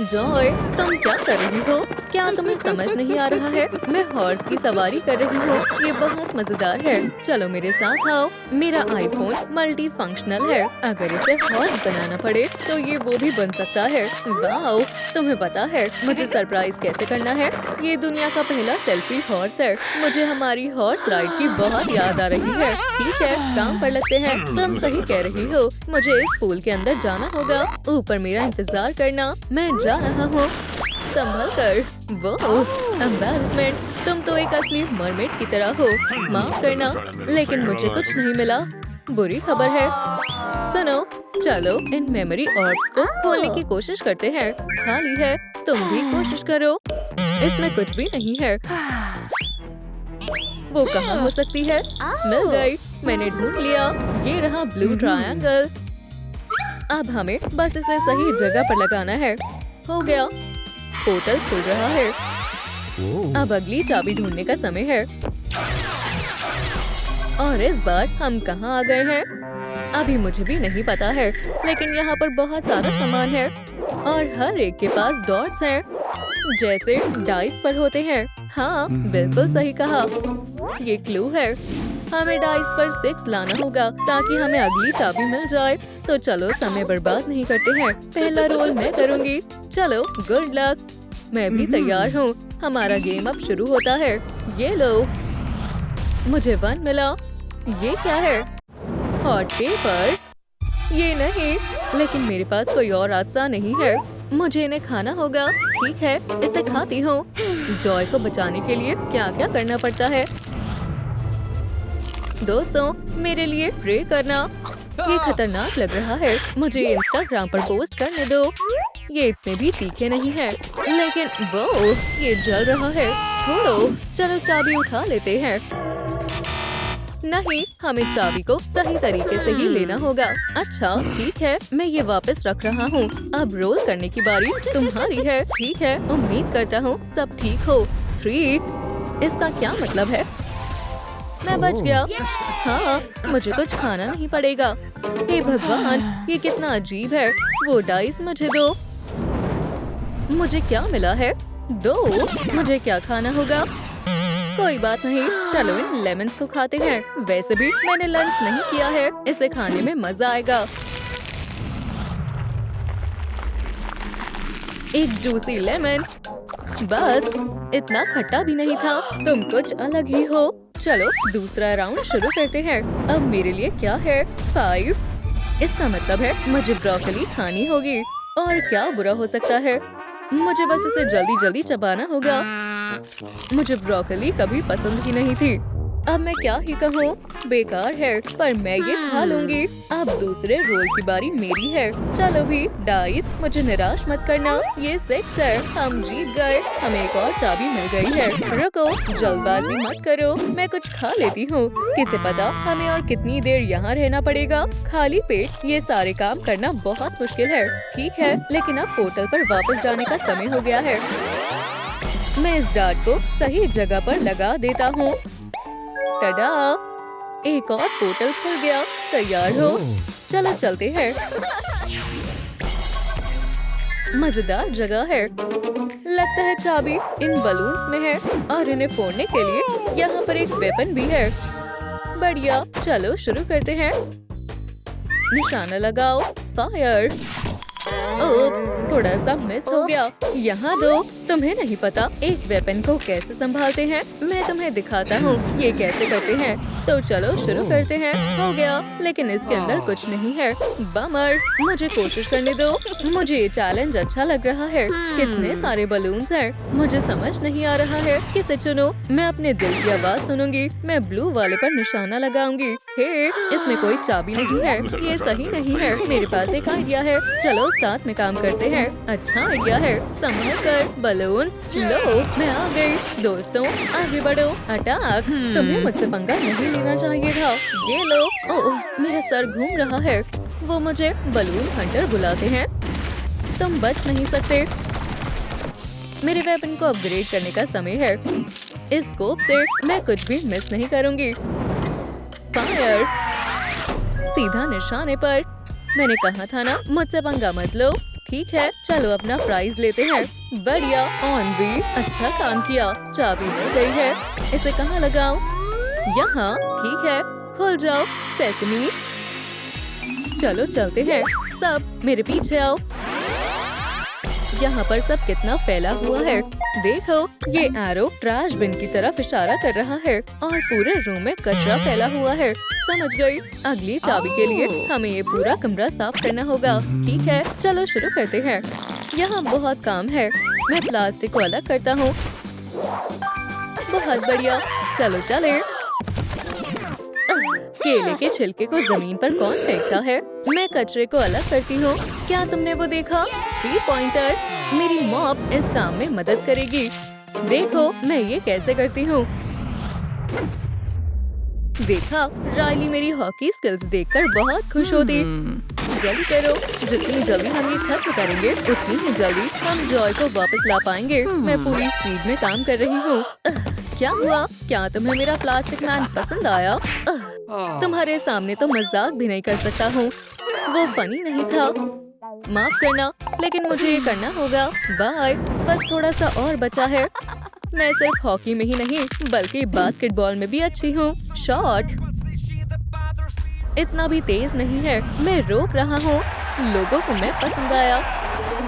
जॉय, तुम क्या कर रही हो? क्या तुम्हें समझ नहीं आ रहा है? मैं हॉर्स की सवारी कर रही हूँ। ये बहुत मजेदार है। चलो मेरे साथ आओ। मेरा आईफोन मल्टी फंक्शनल है। अगर इसे हॉर्स बनाना पड़े तो ये वो भी बन सकता है। वाओ, तुम्हें पता है मुझे सरप्राइज कैसे करना है? ये दुनिया का पहला सेल्फी हॉर्स है। मुझे हमारी हॉर्स राइड की बहुत याद आ रही है। ठीक है, काम पर लगते हैं। तुम सही कह रही हो। मुझे इस पूल के अंदर जाना होगा। ऊपर मेरा इंतजार करना। मैं जा रहा हूँ। संभल कर। वो एम्बैरेसमेंट, तुम तो एक असली मरमेड की तरह हो। माफ करना, लेकिन मुझे कुछ नहीं मिला। बुरी खबर है। सुनो, चलो इन मेमोरी ऑर्ब्स को खोलने की कोशिश करते हैं। खाली है, तुम भी कोशिश करो। इसमें कुछ भी नहीं है। वो कहाँ हो सकती है? मिल गई, मैंने ढूंढ लिया। ये रहा ब्लू ट्रायंगल। अब हमें बस इसे सही जगह पर लगाना है। हो गया, पोर्टल खुल रहा है। अब अगली चाबी ढूंढने का समय है। और इस बार हम कहाँ आ गए हैं? अभी मुझे भी नहीं पता है, लेकिन यहाँ पर बहुत सारा सामान है और हर एक के पास डॉट्स हैं, जैसे डाइस पर होते हैं। हाँ, बिल्कुल सही कहा। ये क्लू है। हमें डाइस पर 6 लाना होगा ताकि हमें अगली चाबी मिल जाए। तो चलो समय बर्बाद नहीं करते हैं। पहला रोल मैं करूँगी। चलो, गुड लक। मैं भी तैयार हूँ। हमारा गेम अब शुरू होता है। ये लो, मुझे 1 मिला। ये क्या है? Hot papers? ये नहीं, लेकिन मेरे पास कोई और रास्ता नहीं है। मुझे इन्हें खाना होगा। ठीक है, इसे खाती हूँ। जॉय को बचाने के लिए क्या क्या करना पड़ता है? दोस्तों, मेरे लिए प्रे करना। ये खतरनाक लग रहा है। मुझे इंस्टाग्राम पर पोस्ट करने दो। ये इतने भी तीखे नहीं है, लेकिन वो ये जल रहा है। छोड़ो, चलो चाबी उठा लेते हैं। नहीं, हमें चाबी को सही तरीके से ही लेना होगा। अच्छा ठीक है, मैं ये वापस रख रहा हूँ। अब रोल करने की बारी तुम्हारी है। ठीक है, उम्मीद करता हूँ सब ठीक हो। 3, इसका क्या मतलब है? मैं बच गया। हाँ, मुझे कुछ खाना नहीं पड़ेगा। हे भगवान, ये कितना अजीब है। वो डाइस मुझे दो। मुझे क्या मिला है? 2। मुझे क्या खाना होगा? कोई बात नहीं, चलो इन लेमन्स को खाते हैं। वैसे भी मैंने लंच नहीं किया है, इसे खाने में मजा आएगा। एक जूसी लेमन। बस इतना खट्टा भी नहीं था। तुम कुछ अलग ही हो। चलो दूसरा राउंड शुरू करते हैं। अब मेरे लिए क्या है? 5। इसका मतलब है मुझे ब्रोकली खानी होगी। और क्या बुरा हो सकता है? मुझे बस इसे जल्दी जल्दी चबाना होगा। मुझे ब्रोकली कभी पसंद ही नहीं थी। अब मैं क्या ही कहूँ, बेकार है, पर मैं ये खा लूंगी। अब दूसरे रोल की बारी मेरी है। चलो भी डाइस, मुझे निराश मत करना। ये 6 है, हम जीत गए। हमें एक और चाबी मिल गई है। रुको, जल्दबाजी मत करो, मैं कुछ खा लेती हूँ। किसे पता हमें और कितनी देर यहाँ रहना पड़ेगा। खाली पेट ये सारे काम करना बहुत मुश्किल है। ठीक है, लेकिन अब पोर्टल पर वापस जाने का समय हो गया है। मैं इस डार्ट को सही जगह पर लगा देता हूँ। टडा! एक और पोर्टल खुल गया। तैयार हो? चलो चलते हैं। मजेदार जगह है। लगता है चाबी इन बलून्स में है और इन्हें फोड़ने के लिए यहाँ पर एक वेपन भी है। बढ़िया, चलो शुरू करते हैं। निशाना लगाओ। फायर। ओप्स, थोड़ा सा मिस हो गया। यहाँ दो। तुम्हें नहीं पता एक वेपन को कैसे संभालते हैं? मैं तुम्हें दिखाता हूँ ये कैसे करते हैं। तो चलो शुरू करते हैं। हो गया, लेकिन इसके अंदर कुछ नहीं है। बमर, मुझे कोशिश करने दो। मुझे ये चैलेंज अच्छा लग रहा है। कितने सारे बलून्स हैं। मुझे समझ नहीं आ रहा है किसे चुनो। मैं अपने दिल की आवाज सुनूंगी। मैं ब्लू वाले पर निशाना लगाऊंगी। हे, इसमें कोई चाबी नहीं है। ये सही नहीं है। मेरे पास एक आइडिया है। चलो साथ में काम करते हैं। अच्छा आइडिया है। संभल कर बलून्स लो। मैं आ गई। दोस्तों आगे बढ़ो। अटैक! तुम्हें मुझसे पंगा नहीं लेना चाहिए था। ये लो। ओह, मेरा सर घूम रहा है। वो मुझे बलून हंटर बुलाते हैं। तुम बच नहीं सकते। मेरे वेपन को अपग्रेड करने का समय है। इस स्कोप से मैं कुछ भी मिस नहीं करूंगी। फायर! सीधा निशाने पर। मैंने कहा था ना, मुझसे पंगा मत लो। ठीक है, चलो अपना प्राइज लेते हैं। बढ़िया, ऑन भी। अच्छा काम किया। चाबी मिल गई है। इसे कहाँ लगाऊं? यहाँ। ठीक है, खुल जाओ सेसमी। चलो चलते हैं। सब मेरे पीछे आओ। यहाँ पर सब कितना फैला हुआ है। देखो, ये एरो ट्रैश बिन की तरफ इशारा कर रहा है और पूरे रूम में कचरा फैला हुआ है। समझ गई। अगली चाबी के लिए हमें ये पूरा कमरा साफ करना होगा। ठीक है, चलो शुरू करते हैं। यहाँ बहुत काम है। मैं प्लास्टिक को अलग करता हूँ। बहुत बढ़िया, चलो चले। केले के छिलके को जमीन पर कौन फेंकता है? मैं कचरे को अलग करती हूँ। क्या तुमने वो देखा? 3 पॉइंटर। मेरी मॉप इस काम में मदद करेगी। देखो मैं ये कैसे करती हूँ। देखा, रायली मेरी हॉकी स्किल्स देखकर बहुत खुश होती। जल्दी करो। जितनी जल्दी हम ये खत्म करेंगे उतनी ही जल्दी हम जॉय को वापस ला पाएंगे। मैं पूरी स्पीड में काम कर रही हूँ। क्या हुआ? क्या तुम्हें मेरा प्लास्टिक मैन पसंद आया? तुम्हारे सामने तो मजाक भी नहीं कर सकता हूँ। वो फनी नहीं था। माफ करना, लेकिन मुझे ये करना होगा। बाय। बस थोड़ा सा और बचा है। मैं सिर्फ हॉकी में ही नहीं बल्कि बास्केटबॉल में भी अच्छी हूँ। शॉट इतना भी तेज नहीं है। मैं रोक रहा हूँ। लोगों को मैं पसंद आया।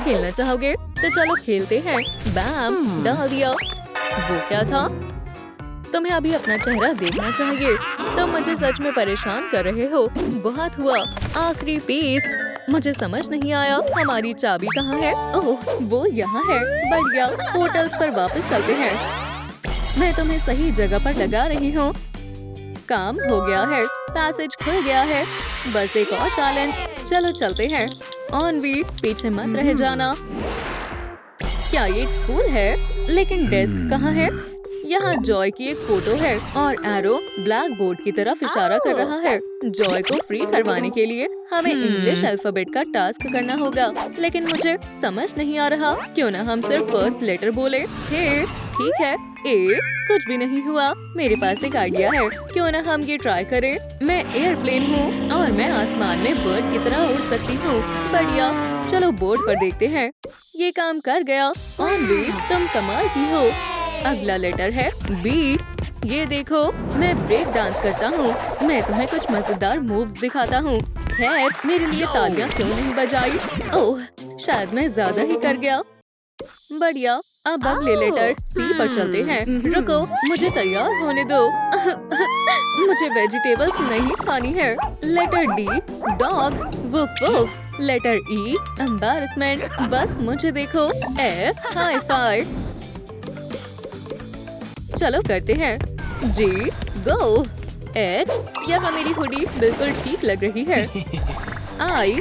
खेलना चाहोगे? तो चलो खेलते हैं। बैम, डाल दिया। वो क्या था? तुम्हें अभी अपना चेहरा देखना चाहिए। तुम मुझे सच में परेशान कर रहे हो। बहुत हुआ। आखिरी पीस। मुझे समझ नहीं आया हमारी चाबी कहाँ है? ओह, वो यहाँ है। बढ़िया, पोर्टल्स पर वापस चलते हैं। मैं तुम्हें सही जगह पर लगा रही हूँ। काम हो गया है। पैसेज खुल गया है। बस एक और चैलेंज। चलो चलते हैं। ऑन भी, पीछे मत रह जाना। क्या ये एक स्कूल है? लेकिन डेस्क कहाँ है? यहाँ जॉय की एक फोटो है और एरो ब्लैक बोर्ड की तरफ इशारा कर रहा है। जॉय को फ्री करवाने के लिए हमें इंग्लिश अल्फाबेट का टास्क करना होगा, लेकिन मुझे समझ नहीं आ रहा। क्यों ना हम सिर्फ फर्स्ट लेटर बोले। हे, ठीक है, ए। कुछ भी नहीं हुआ। मेरे पास एक आइडिया है, क्यों ना हम ये ट्राई करें। मैं एयरप्लेन हूँ और मैं आसमान में बर्ड की तरह उड़ सकती हूँ। बढ़िया, चलो बोर्ड पर देखते हैं। ये काम कर गया। ऑनली, तुम कमाल की हो। अगला लेटर है बी। ये देखो, मैं ब्रेक डांस करता हूँ। मैं तुम्हें कुछ मजेदार मूव्स दिखाता हूँ। खैर, मेरे लिए तालियां क्यों नहीं बजाई? ओह, शायद मैं ज्यादा ही कर गया। बढ़िया, अब अगले लेटर सी पर चलते हैं। रुको, मुझे तैयार होने दो। मुझे वेजिटेबल्स नहीं खानी है। Letter D, dog. Woof woof. Letter E, embarrassment. बस मुझे देखो। F, high five. चलो करते हैं। जी, गो। एच, यहाँ मेरी हुडी बिल्कुल ठीक लग रही है। I,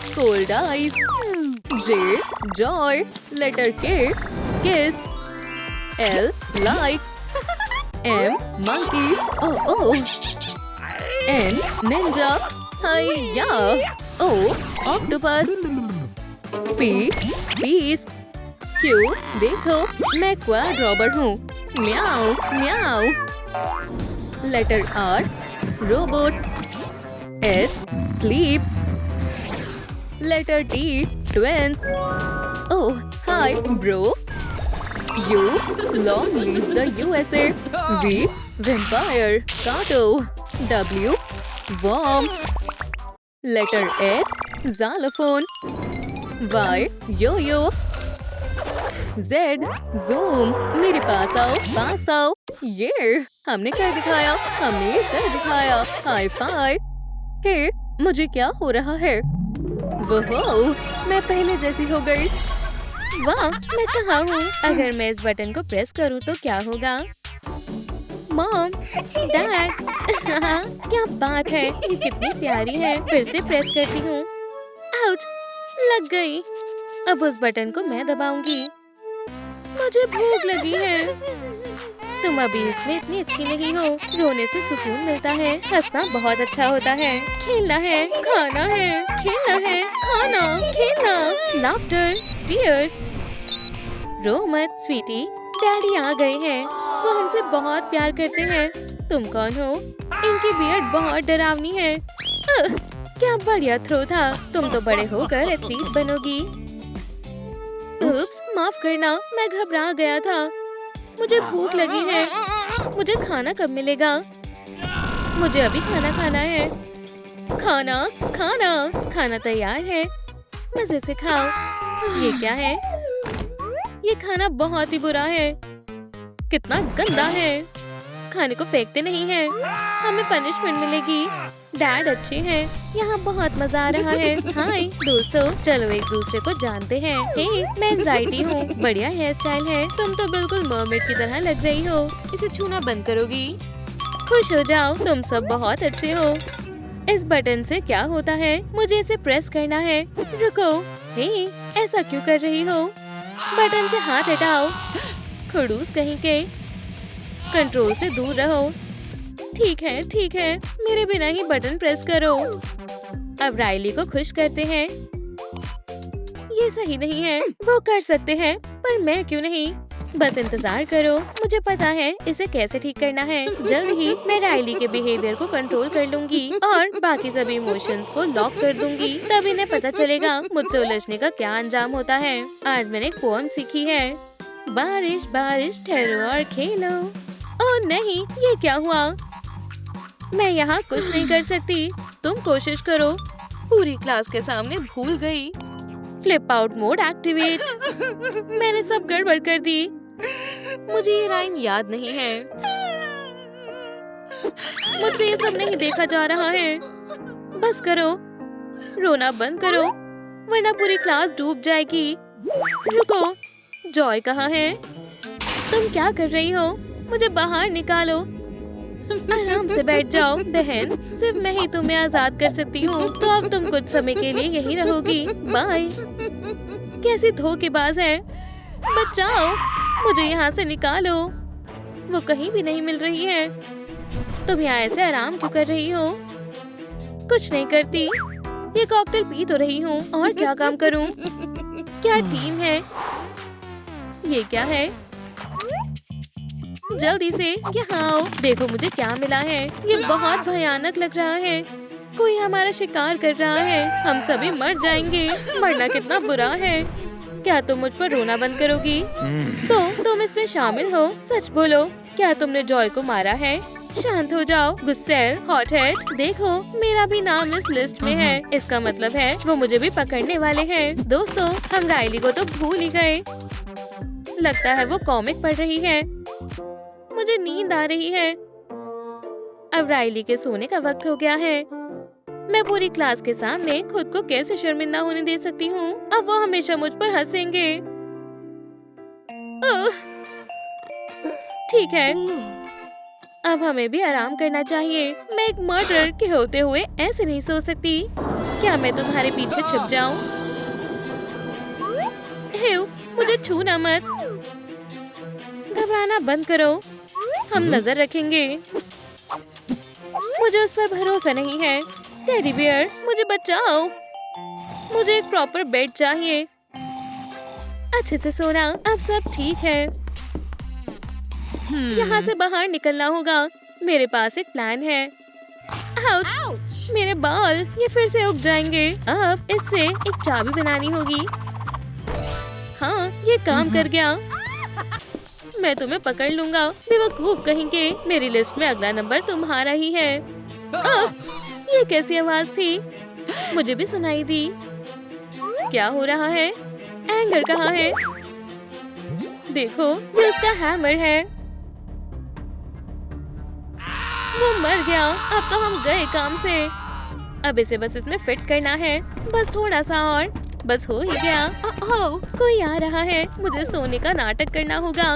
cold eyes. J, joy. Letter K, kiss. L, like. M, monkey. Oh oh. N, ninja. Hiya. O, octopus. P, peace. Q, देखो, मैं क्वाड रॉबर हूँ। म्याऊ म्याऊ। Letter R, robot. S, sleep. Letter T, twins. Oh, hi bro. U, long live the USA. V, vampire. काटो। W, worm. Letter X, xylophone. Y, yo yo. Z, zoom. मेरे पास आओ, पास आओ। ये हमने कर दिखाया, हमने कर दिखाया। High five. हे, मुझे क्या हो रहा है? वो, मैं पहले जैसी हो गई। वाह, मैं कहाँ हूँ? अगर मैं इस बटन को प्रेस करूँ तो क्या होगा? मॉम, डैड, क्या बात है? ये कितनी प्यारी है। फिर से प्रेस करती हूँ। आउच, लग गई। अब उस बटन को मैं दबाऊंगी। मुझे भूख लगी है। तुम अभी इसमें इतनी अच्छी नहीं हो। रोने से सुकून मिलता है। हंसना बहुत अच्छा होता है। खेलना है, खाना है, खेलना है, खाना, खेलना। Laughter, tears. रो मत स्वीटी, डैडी आ गए हैं। वो हमसे बहुत प्यार करते हैं। तुम कौन हो? इनकी बियर्ड बहुत डरावनी है। क्या बढ़िया थ्रो था। तुम तो बड़े होकर एथलीट बनोगी। उप्स, माफ करना, मैं घबरा गया था। मुझे भूख लगी है। मुझे खाना कब मिलेगा? मुझे अभी खाना खाना है। खाना, खाना, खाना तैयार है। मजे से खाओ। ये क्या है? ये खाना बहुत ही बुरा है। कितना गंदा है। खाने को फेंकते नहीं हैं। हमें पनिशमेंट मिलेगी। डैड अच्छे हैं। यहाँ बहुत मजा आ रहा है। हाय दोस्तों, चलो एक दूसरे को जानते हैं। हे, मैं एंजाइटी हूँ। बढ़िया हेयर स्टाइल है। तुम तो बिल्कुल मरमेड की तरह लग रही हो। इसे छूना बंद करोगी? खुश हो जाओ, तुम सब बहुत अच्छे हो। इस बटन से क्या होता है? मुझे इसे प्रेस करना है। रुको, हे, ऐसा क्यों कर रही हो? बटन से हाथ हटाओ। खड़ूस कहीं के। कंट्रोल से दूर रहो। ठीक है, ठीक है, मेरे बिना ही बटन प्रेस करो। अब राइली को खुश करते हैं। ये सही नहीं है। वो कर सकते हैं, पर मैं क्यों नहीं? बस इंतजार करो, मुझे पता है इसे कैसे ठीक करना है। जल्द ही मैं राइली के बिहेवियर को कंट्रोल कर लूंगी और बाकी सभी इमोशंस को लॉक कर दूंगी। तब इन्हें पता चलेगा मुझसे उलझने का क्या अंजाम होता है। आज मैंने एक पोएम सीखी है। बारिश बारिश ठहरो और खेलो। ओह नहीं, ये क्या हुआ? मैं यहाँ कुछ नहीं कर सकती। तुम कोशिश करो। पूरी क्लास के सामने भूल गई। Flip out mode activate. मैंने सब गड़बड़ कर दी। मुझे ये राइम याद नहीं है। मुझसे ये सब नहीं देखा जा रहा है। बस करो, रोना बंद करो, वरना पूरी क्लास डूब जाएगी। रुको, जॉय कहाँ है? तुम क्या कर रही हो? मुझे बाहर निकालो। आराम से बैठ जाओ बहन, सिर्फ मैं ही तुम्हें आजाद कर सकती हूँ। तो अब तुम कुछ समय के लिए यहीं रहोगी। बाय। कैसी धोखेबाज है। बचाओ, मुझे यहाँ से निकालो। वो कहीं भी नहीं मिल रही है। तुम यहाँ ऐसे आराम क्यों कर रही हो? कुछ नहीं करती, ये कॉकटेल पी तो रही हूँ, और क्या काम करूँ? क्या टीम है? ये क्या है? जल्दी से यहाँ आओ, देखो मुझे क्या मिला है। ये बहुत भयानक लग रहा है, कोई हमारा शिकार कर रहा है। हम सभी मर जाएंगे। मरना कितना बुरा है। क्या तुम मुझ पर रोना बंद करोगी? तो तुम इसमें शामिल हो? सच बोलो, क्या तुमने जॉय को मारा है? शांत हो जाओ गुस्सेल हॉटहेड। देखो मेरा भी नाम इस लिस्ट में है, इसका मतलब है वो मुझे भी पकड़ने वाले हैं। दोस्तों हम राइली को तो भूल ही गए। लगता है वो कॉमिक पढ़ रही है। मुझे नींद आ रही है। अब राइली के सोने का वक्त हो गया है। मैं पूरी क्लास के सामने खुद को कैसे शर्मिंदा होने दे सकती हूँ? अब वो हमेशा मुझ पर हंसेंगे। ठीक है, अब हमें भी आराम करना चाहिए। मैं एक मर्डरर के होते हुए ऐसे नहीं सो सकती। क्या मैं तुम्हारे पीछे छिप जाऊं? हेव, मुझे छूना मत। घबराना बंद करो, हम नजर रखेंगे। मुझे उस पर भरोसा नहीं है। टेडी बियर, मुझे बचाओ। मुझे एक प्रॉपर बेड चाहिए, अच्छे से सोना। अब सब ठीक है, यहाँ से बाहर निकलना होगा। मेरे पास एक प्लान है। आउच! मेरे बाल, ये फिर से उग जाएंगे। अब इससे एक चाबी बनानी होगी। हाँ, ये काम कर गया। मैं तुम्हें पकड़ लूंगा, बेवकूफ कहेंगे। मेरी लिस्ट में अगला नंबर तुम्हारा ही है। ये कैसी आवाज थी? मुझे भी सुनाई दी। क्या हो रहा है? एंगर कहाँ है? देखो, ये उसका हैमर है। वो मर गया। अब तो हम गए काम से। अब इसे बस इसमें फिट करना है, बस थोड़ा सा और। बस हो ही गया। कोई आ रहा है, मुझे सोने का नाटक करना होगा।